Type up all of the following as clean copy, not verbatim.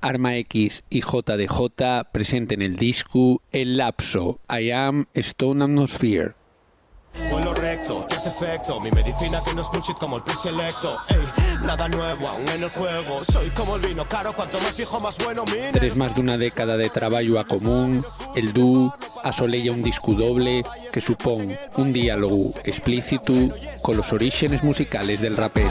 Arma X y JDJ presenten el disco El Lapso, I Am Stone Atmosphere. Vuelo recto, que hace efecto. Mi medicina que no es bullshit como el preselecto. Ey, nada nuevo aún en el juego. Soy como el vino caro, cuanto más viejo más bueno. Tres más d'una dècada de treballo a común, el duo assolella un disco doble que supón un diálogo explícito con los orígenes musicales del rapero.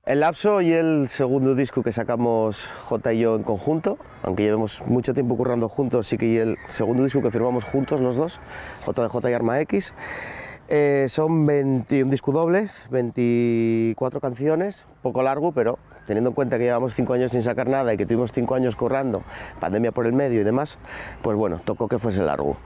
El Lapso y el segundo disco que sacamos J y yo en conjunto, aunque llevemos mucho tiempo currando juntos, sí que el segundo disco que firmamos juntos los dos, JDJ y Arma X, son un disco doble, 24 canciones, poco largo, pero teniendo en cuenta que llevamos 5 años sin sacar nada y que tuvimos 5 años currando, pandemia por el medio y demás, pues bueno, tocó que fuese largo.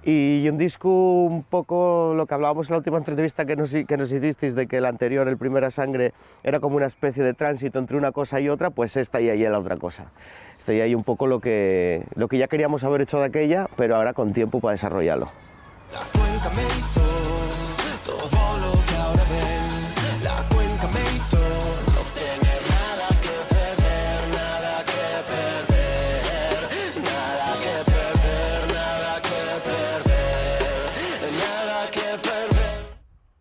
Y un disco un poco lo que hablábamos en la última entrevista que nos hicisteis, de que el anterior, el Primera Sangre, era como una especie de tránsito entre una cosa y otra, pues esta y ahí la otra cosa. Está ahí un poco lo que ya queríamos haber hecho de aquella, pero ahora con tiempo para desarrollarlo. La cuenca me hizo todo lo que ahora ven. La cuenca me hizo no tener nada que perder, nada que perder, nada que perder, nada que perder, nada que perder.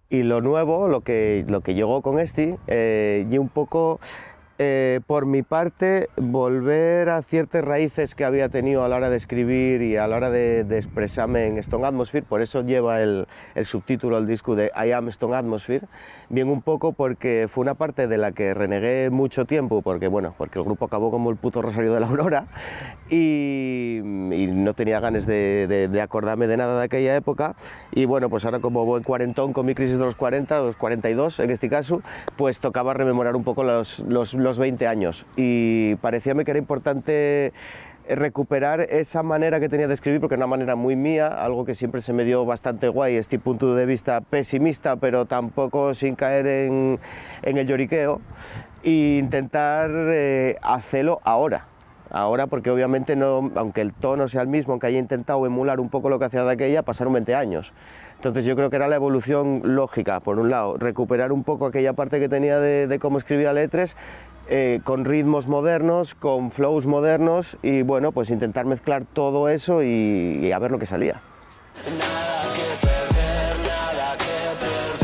Y lo nuevo, lo que llegó con este, y un poco por mi parte, volver a ciertas raíces que había tenido a la hora de escribir y a la hora de expresarme en Stone Atmosphere, por eso lleva el subtítulo al disco de I Am Stone Atmosphere, bien un poco porque fue una parte de la que renegué mucho tiempo, porque el grupo acabó como el puto Rosario de la Aurora y no tenía ganas de acordarme de nada de aquella época, y bueno, pues ahora como buen cuarentón con mi crisis de los 40, los 42 en este caso, pues tocaba rememorar un poco los 20 años, y parecíame que era importante recuperar esa manera que tenía de escribir, porque era una manera muy mía, algo que siempre se me dio bastante guay, este punto de vista pesimista, pero tampoco sin caer en el lloriqueo, e intentar hacerlo ahora, porque obviamente no, aunque el tono sea el mismo, aunque haya intentado emular un poco lo que hacía de aquella, pasaron 20 años. Entonces yo creo que era la evolución lógica, por un lado, recuperar un poco aquella parte que tenía de cómo escribía letras, con ritmos modernos, con flows modernos, y bueno, pues intentar mezclar todo eso y a ver lo que salía. Nada que perder, nada que perder.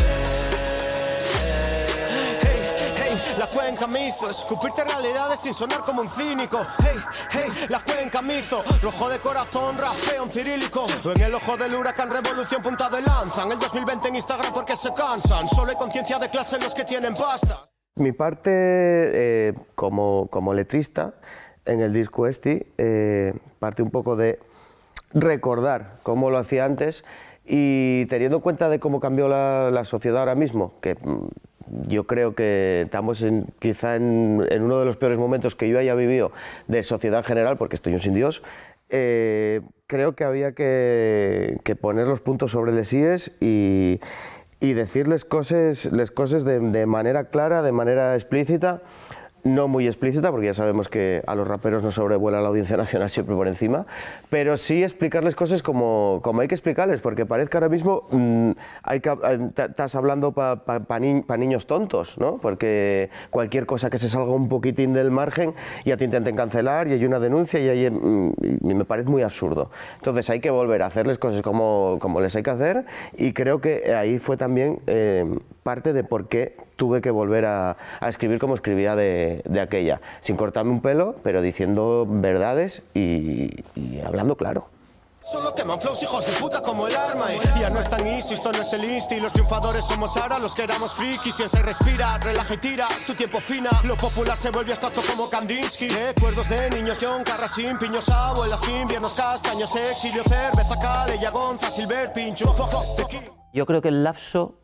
Hey, hey, la cuenca me hizo escupirte realidades sin sonar como un cínico. Hey, hey, la cuenca me hizo rojo de corazón, rapeo en cirílico. En el ojo del huracán, revolución, punta de lanza. En el 2020 en Instagram porque se cansan. Solo hay conciencia de clase en los que tienen pasta. Mi parte como letrista en el disco parte un poco de recordar cómo lo hacía antes, y teniendo en cuenta de cómo cambió la sociedad ahora mismo, que yo creo que estamos quizá en uno de los peores momentos que yo haya vivido de sociedad en general, porque estoy un sin Dios, creo que había que poner los puntos sobre las íes y decirles cosas de manera clara, de manera explícita, no muy explícita, porque ya sabemos que a los raperos nos sobrevuela la Audiencia Nacional siempre por encima, pero sí explicarles cosas como hay que explicarles, porque parece que ahora mismo estás hablando para niños tontos, ¿no? Porque cualquier cosa que se salga un poquitín del margen ya te intenten cancelar y hay una denuncia y me parece muy absurdo. Entonces hay que volver a hacerles cosas como les hay que hacer, y creo que ahí fue también parte de por qué tuve que volver a escribir como escribía de aquella, sin cortarme un pelo, pero diciendo verdades y hablando claro. Solo queman flows, hijos de puta, como el arma. Ya no es tan easy, esto no es el insti. Los triunfadores somos ahora los que éramos frikis. Piensa y respira, relaja y tira, tu tiempo fina. Lo popular se vuelve abstracto como Kandinsky. Recuerdos de niños, John, Carrasín, Piños, abuelas, inviernos, castaños, exilio, cerveza, cale, Yagonza, Silver, Pincho, Yo creo que el Lapso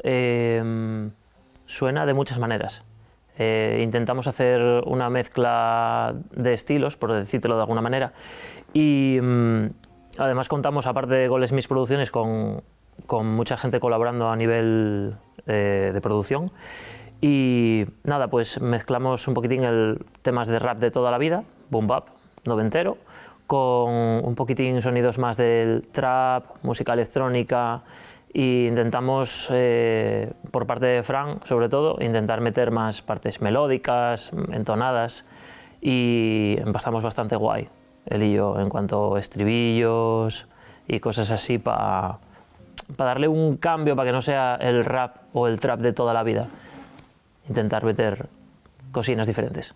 suena de muchas maneras. Intentamos hacer una mezcla de estilos, por decírtelo de alguna manera, y además contamos, aparte de Goles Mis Producciones, con mucha gente colaborando a nivel de producción, y nada, pues mezclamos un poquitín temas de rap de toda la vida, boom bap, noventero, con un poquitín sonidos más del trap, música electrónica, e intentamos, por parte de Fran sobre todo, intentar meter más partes melódicas, entonadas, y empastamos bastante guay, él y yo, en cuanto a estribillos y cosas así, para darle un cambio, para que no sea el rap o el trap de toda la vida, intentar meter cosinas diferentes.